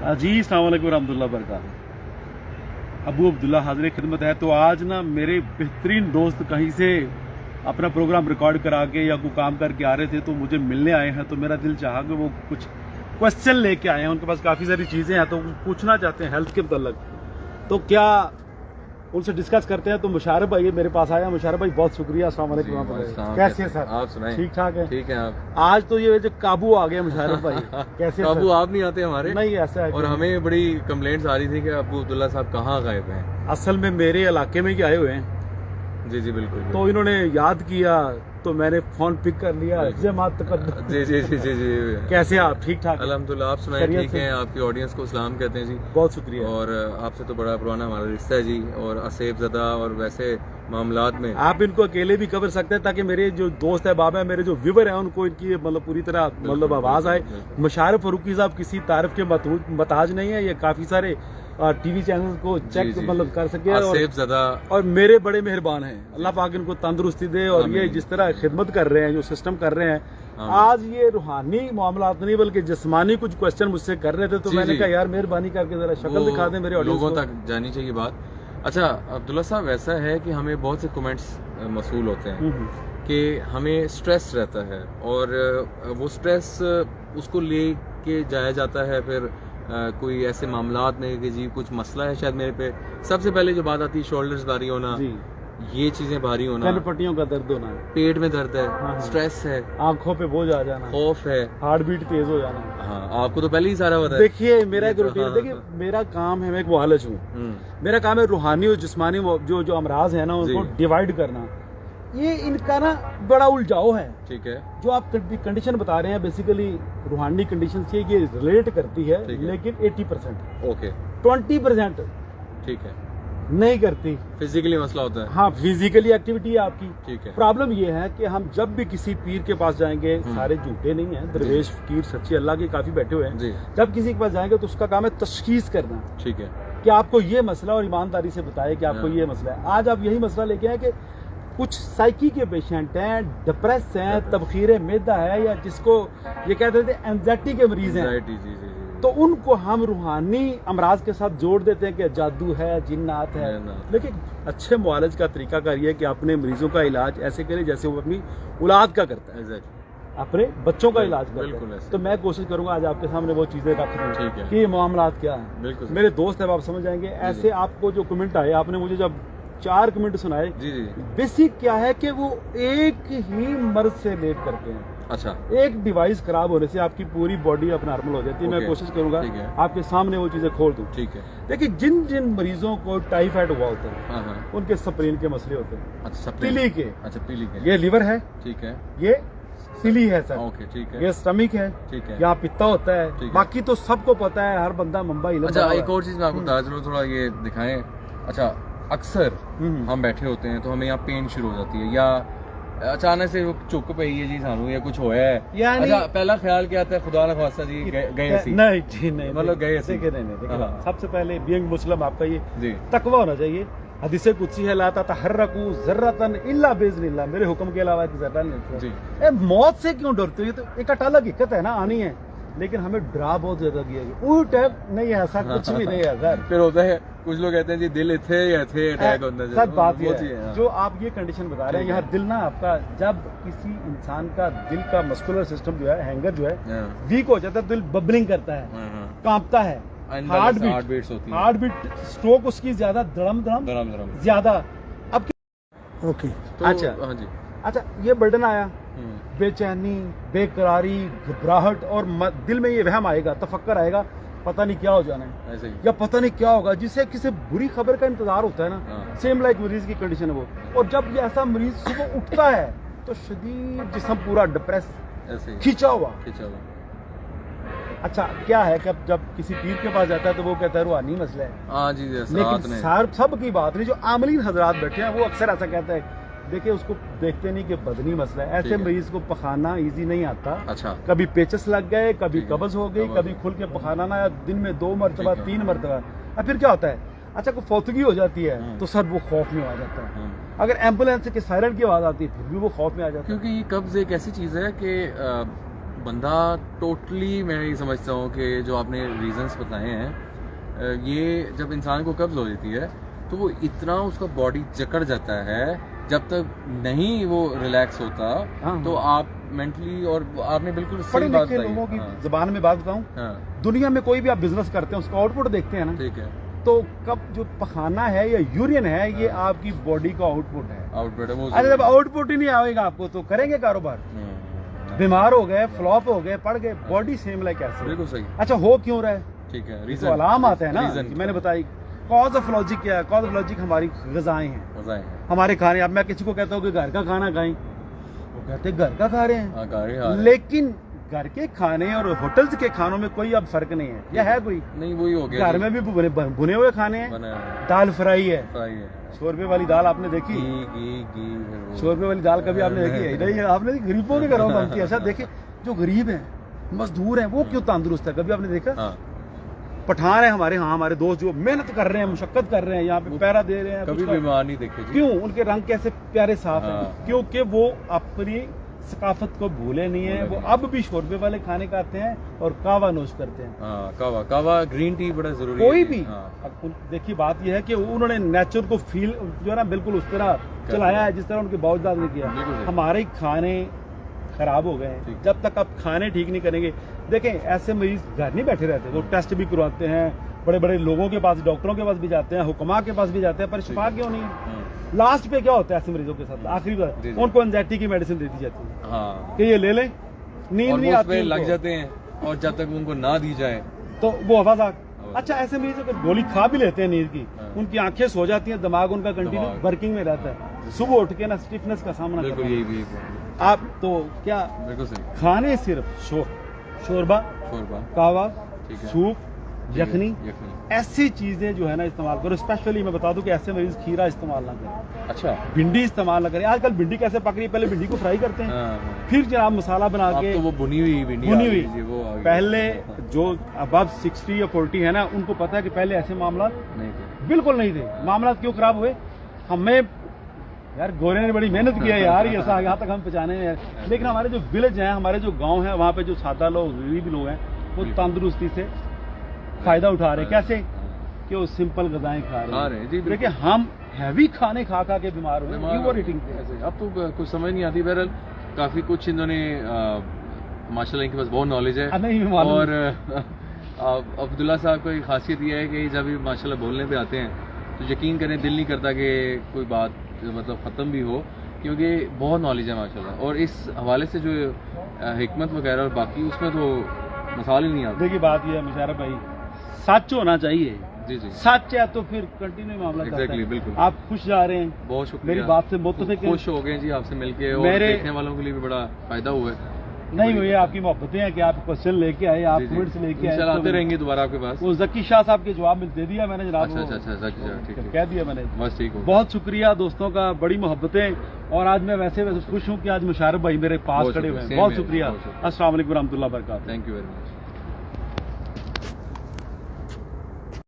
जी अस्सलाम वालेकुम रहमतुल्लाह बरकातहू। अबू अब्दुल्ला हाजिर खिदमत है। तो आज ना मेरे बेहतरीन दोस्त कहीं से अपना प्रोग्राम रिकॉर्ड करा के या कोई काम करके आ रहे थे, तो मुझे मिलने आए हैं। तो मेरा दिल चाहा कि वो कुछ क्वेश्चन लेके आए हैं, उनके पास काफ़ी सारी चीज़ें हैं, तो पूछना चाहते हैं हेल्थ के मतलब। तो क्या उनसे डिस्कस करते हैं। तो मुशारफ भाई मेरे पास आया। मुशारफ भाई बहुत शुक्रिया। अस्सलाम वालेकुम। कैसे हैं सर? आप सुनाएं। ठीक ठाक है? ठीक है आप? आज तो ये जो काबू आ गया मुशारफ भाई। कैसे काबू आप नहीं आते हमारे? नहीं ऐसा है। और हमें बड़ी कंप्लेंट्स आ रही थी कि अबू अब्दुल्ला साहब कहाँ गायब हैं। असल में मेरे इलाके में ही आए हुए हैं। जी जी बिल्कुल। तो इन्होंने याद किया तो मैंने फोन पिक कर लिया। जी जी जी जी जी। कैसे आप? ठीक ठाक? अल्हम्दुलिल्लाह आप सुनाएं। ठीक है। आपकी ऑडियंस को सलाम कहते हैं जी। बहुत शुक्रिया। और आपसे तो बड़ा पुराना हमारा रिश्ता है जी। और असेब ज़दा और वैसे मामलात में आप इनको अकेले भी कवर सकते हैं, ताकि मेरे जो दोस्त है बाबा है, मेरे जो व्यूवर हैं, उनको इनकी मतलब पूरी तरह मतलब आवाज आए। मुशारफ फरूकी साहब किसी तारीफ के मताज नहीं है। ये काफी सारे टीवी चैनल को चेक मतलब कर सके और मेरे बड़े मेहरबान हैं। अल्लाह पाक इनको तंदुरुस्ती दे। और ये जिस तरह खिदमत कर रहे हैं, जो सिस्टम कर रहे हैं, आज ये रूहानी मामलात नहीं बल्कि जिस्मानी कुछ क्वेश्चन मुझसे कर रहे थे। तो मैंने कहा यार मेहरबानी करके जरा शक्ल दिखा दें मेरे ऑडियंस को। लोगों तक जानी चाहिए बात। अच्छा अब्दुल्ला साहब, ऐसा है कि हमें बहुत से कमेंट्स मसूल होते हैं कि हमें स्ट्रेस रहता है और वो स्ट्रेस उसको ले के जाया जाता है। फिर कोई ऐसे मामलात में कि जी कुछ मसला है शायद मेरे पे। सबसे पहले जो बात आती है शोल्डर्स भारी होना, ये चीजें भारी होना, पट्टियों का दर्द होना, पेट पेट में दर्द है, स्ट्रेस है, आंखों पे बोझ आ जाना, खौफ है, हार्ट बीट तेज हो जाना। हाँ आपको तो पहले ही सारा पता है। देखिए मेरा एक रूटीन, देखिए मेरा काम है, मैं एक मुआलिज हूँ। मेरा काम है रूहानी और जिस्मानी जो अमराज है ना, उनको डिवाइड करना। ये इनका ना बड़ा उलझाव है। ठीक है। जो आप कंडीशन बता रहे हैं बेसिकली रूहानी कंडीशन से ये रिलेट करती है, लेकिन 80%। ओके। 20% ठीक है नहीं करती। फिजिकली मसला होता है। हाँ फिजिकली एक्टिविटी है आपकी। ठीक है। प्रॉब्लम ये है कि हम जब भी किसी पीर के पास जाएंगे, सारे झूठे नहीं हैं, दरवेश फकीर सच्चे अल्लाह के काफी बैठे हुए हैं। जब किसी के पास जाएंगे तो उसका काम है तशखीस करना। ठीक है। कि आपको ये मसला, और ईमानदारी से बताए कि आपको ये मसला है। आज आप यही मसला लेके आए कि कुछ साइकी के पेशेंट हैं, डिप्रेस हैं, तबखीर मैदा है, या जिसको ये कहते थे एंजाइटी के मरीज हैं। तो उनको हम रूहानी अमराज के साथ जोड़ देते हैं कि जादू है, जिन्नात है। लेकिन अच्छे मुआलज का तरीका करिए कि अपने मरीजों का इलाज ऐसे करें जैसे वो अपनी औलाद का करता है, अपने बच्चों का इलाज करता है। तो मैं कोशिश करूंगा आज आपके सामने वो चीजें रख दूं कि ये मामलात क्या है। मेरे दोस्त है, आप समझ जाएंगे। ऐसे आपको जो कमेंट आए, आपने मुझे जब 4 कमेंट सुनाए, बेसिक क्या है कि वो एक ही मर्ज से रिलेट करते हैं। अच्छा। एक डिवाइस खराब होने से आपकी पूरी बॉडी अब नॉर्मल हो जाती है। मैं कोशिश करूंगा आपके सामने वो चीजें खोल दूं। ठीक है। देखिए जिन जिन मरीजों को टाइफाइड हुआ होता है, उनके स्प्लीन के मसले होते हैं। अच्छा, पीली के। अच्छा पीली के। ये लीवर है। ठीक है। ये पीली है सर। ओके ठीक है। ये स्टमक है। ठीक है। यहाँ पित्ता होता है। बाकी तो सबको पता है, हर बंदा मुंबई। अच्छा एक और चीज मैं आपको बता दूं, थोड़ा ये दिखाएं। अच्छा अक्सर हम बैठे होते हैं तो हमें यहाँ पेन शुरू हो जाती है, या अचानक से चुक पे ये जी सानू या कुछ होया है। अच्छा पहला ख्याल क्या आता है? खुदा ना खास्ता जी गए सी। नहीं जी नहीं, मतलब गए सी। नहीं। सबसे पहले बीइंग मुस्लिम आपका ये तकवा होना चाहिए। हदीसे कुदसी है, ला ततहर्रकू ज़र्रतन इल्ला बिइज़्निल्लाह, मेरे हुक्म के अलावा ज़र्रा नहीं जी। मौत से क्यों डरते हो? तो एक अटल हकीकत है ना, आनी है, लेकिन हमें डरा बहुत ज्यादा किया गया। वो टाइप नहीं है, ऐसा कुछ भी नहीं है सर। फिर होता है कुछ लोग कहते हैं जी दिल थे या थे अटैक होता है। सच बात ये है जो आप ये कंडीशन बता रहे हैं। यहाँ दिल ना आपका, जब किसी इंसान का दिल का मस्कुलर सिस्टम जो है, हैंगर जो है वीक हो जाता है, दिल बबलिंग करता है, कांपता है, हार्ट बीट स्ट्रोक उसकी ज्यादा, धड़म ज्यादा। अब ओके अच्छा हाँ जी। अच्छा ये बर्डन आया, बेचैनी, बेकरारी, घबराहट, और दिल में ये वहम आएगा, तफक्कर आएगा, पता नहीं क्या हो जाना है ऐसे ही, या पता नहीं क्या होगा, जिससे किसी बुरी खबर का इंतजार होता है ना। सेम लाइक मरीज की कंडीशन है वो। और जब ये ऐसा मरीज सुबह उठता है तो शदीद जिस्म पूरा डिप्रेस, खिंचा हुआ। अच्छा क्या है कि जब किसी पीर के पास जाता है तो वो कहता है रूहानी मसला है। हाँ जी, लेकिन सब की बात नहीं, जो आमलीन हजरात बैठे हैं वो अक्सर ऐसा कहता है। देखिए उसको देखते नहीं कि बदनी मसला है। ऐसे मरीज को पखाना इजी नहीं आता। अच्छा। कभी पेचस लग गए, कभी कब्ज हो गई, कभी खुल के पखाना ना आया, दिन में 2 मरतबा 3 मरतबा, और फिर क्या होता है? अच्छा कोई फौतगी हो जाती है तो सर वो खौफ में आ जाता है। अगर एम्बुलेंस के सायरन की आवाज आती है फिर भी वो खौफ में आ जाता है। क्योंकि ये कब्ज एक ऐसी चीज है कि بندہ ٹوٹلی میں یہ سمجھتا ہوں کہ جو آپ نے ریزنس بتائے ہیں یہ جب انسان کو قبض ہو جاتی ہے تو وہ اتنا اس کا باڈی جکڑ جاتا ہے جب تک نہیں وہ ریلیکس ہوتا تو آپ مینٹلی اور آپ نے بالکل پڑھے صحیح بات لکھے بتائی لوگوں کی ہاں زبان میں بات بتاؤں دنیا میں کوئی بھی آپ بزنس کرتے ہیں اس کا آؤٹ پٹ دیکھتے ہیں نا ٹھیک ہے تو کب جو پخانہ ہے یا یورین ہے یہ آپ کی باڈی کا آؤٹ پٹ ہے. آؤٹ پٹ ہے وہ اچھا جب آؤٹ پٹ ہی نہیں آئے گا آپ کو تو کریں گے کاروبار؟ بیمار ہو گئے فلاپ ہو گئے پڑ گئے باڈی سیم لائک ایسے. بالکل صحیح. اچھا ہو کیوں رہا ہے ٹھیک ہے تو ریزن علام آتا ہے نا reason میں نے بتائی کاز آف لاجک کیا ہے. کاز آف لاجک ہماری غذائیں ہیں ہمارے کھانے. اب میں کسی کو کہتا ہوں کہ گھر کا کھانا کھائیں وہ کہتے ہیں گھر کا کھا رہے ہیں لیکن گھر کے کھانے اور ہوٹلز کے کھانوں میں کوئی اب فرق نہیں ہے یا ہے کوئی نہیں وہی ہو گیا گھر میں بھی بنے ہوئے کھانے ہیں دال فرائی ہے 100 روپے والی دال آپ نے دیکھی 100 روپے والی دال کبھی آپ نے دیکھی ہے نہیں آپ نے غریبوں کے گھروں میں بنتی ہے. ایسا دیکھیں جو غریب ہیں مزدور ہیں وہ کیوں تندرست ہے کبھی آپ نے دیکھا؟ پٹھان ہیں ہمارے ہاں ہمارے دوست جو محنت کر رہے ہیں مشقت کر رہے ہیں یہاں پہ پیرا دے رہے ہیں کبھی بیمار نہیں دیکھے کیوں ان کے رنگ کیسے پیارے صاف ہیں کیونکہ وہ اپنی ثقافت کو بھولے نہیں ہیں. وہ اب بھی شوربے والے کھانے کھاتے ہیں اور کہوا نوش کرتے ہیں. کہوا گرین ٹی بڑا ضروری ہے کوئی بھی. دیکھیے بات یہ ہے کہ انہوں نے نیچر کو فیل جو ہے نا بالکل اس طرح چلایا ہے جس طرح ان کے باوجداد نے کیا. ہمارے کھانے خراب ہو گئے ہیں جب تک آپ کھانے ٹھیک نہیں کریں گے. دیکھیں ایسے مریض گھر نہیں بیٹھے رہتے وہ ٹیسٹ بھی کرواتے ہیں بڑے بڑے لوگوں کے پاس ڈاکٹروں کے پاس بھی جاتے ہیں حکما کے پاس بھی جاتے ہیں پر شفا کیوں نہیں. لاسٹ پہ کیا ہوتا ہے ایسے مریضوں کے ساتھ آخری بار ان کو انزائٹی کی میڈیسن دے دی جاتی ہے کہ یہ لے لیں نیند نہیں آتی لگ جاتے ہیں اور جب تک ان کو نہ دی جائے تو وہ آواز اچھا ایسے مریض اگر گولی کھا بھی لیتے ہیں نیند کی ان کی آنکھیں سو جاتی ہیں دماغ ان کا کنٹینیو ورکنگ میں رہتا ہے صبح اٹھ کے نا اسٹیفنس کا سامنا کرتے ہیں آپ. تو کیا کھانے صرف شوربہ کہوا سوپ یخنی ایسی چیزیں جو ہے نا استعمال کرو. اسپیشلی میں بتا دوں کہ ایسے مریض کھیرا استعمال نہ کریں. اچھا بھنڈی استعمال نہ کریں. آج کل بھنڈی کیسے پک رہی ہے پہلے بھنڈی کو فرائی کرتے ہیں پھر جناب مسالہ بنا کے وہ بھنی ہوئی پہلے جو اب 60 یا 40 ہے نا ان کو پتا ہے کہ پہلے ایسے معاملات بالکل نہیں تھے. معاملات کیوں خراب ہوئے؟ ہمیں یار گورے نے بڑی محنت کی ہے یار یہاں تک ہم پہنچانے ہیں لیکن ہمارے جو ولیج ہیں ہمارے جو گاؤں ہیں وہاں پہ جو سادہ لوگ غریب لوگ ہیں وہ تندرستی سے فائدہ اٹھا رہے ہیں. کیسے کہ وہ سمپل غذائیں کھا رہے ہیں. دیکھیں ہم ہیوی کھانے کھا کھا کے بیمار ہوئے. اب تو کچھ سمجھ نہیں آتی. بہرحال کافی کچھ انہوں نے ماشاءاللہ ان کے پاس بہت نالج ہے. اور عبداللہ صاحب کی خاصیت یہ ہے کہ جب ماشاءاللہ بولنے پہ آتے ہیں تو یقین کریں دل نہیں کرتا کہ کوئی بات مطلب ختم بھی ہو کیونکہ بہت نالج ہے ماشاءاللہ. اور اس حوالے سے جو حکمت وغیرہ اور باقی اس میں تو مثال ہی نہیں آتی. دیکھیے بات یہ ہے مشارف بھائی سچ ہونا چاہیے. سچ ہے تو پھر کنٹینیو معاملہ کرتا ہے. بالکل آپ خوش جا رہے ہیں. بہت شکریہ. میری بات سے متفق خوش ہو گئے جی آپ سے مل کے اور دیکھنے والوں کے لیے بھی بڑا فائدہ ہوا ہے. نہیں ہوئی آپ کی محبتیں ہیں کہ آپ کوشچن لے کے آئے آپ کمنٹس لے کے آئے آتے رہیں گے دوبارہ آپ کے پاس. وہ ذکی شاہ صاحب کے جواب دے دیا میں نے جناب. اچھا کہہ دیا میں نے. بس ٹھیک ہو. بہت شکریہ دوستوں کا بڑی محبتیں. اور آج میں ویسے خوش ہوں کہ آج مشارف بھائی میرے پاس کھڑے ہوئے ہیں. بہت شکریہ. السلام علیکم ورحمۃ اللہ وبرکاتہ. Thank you very much.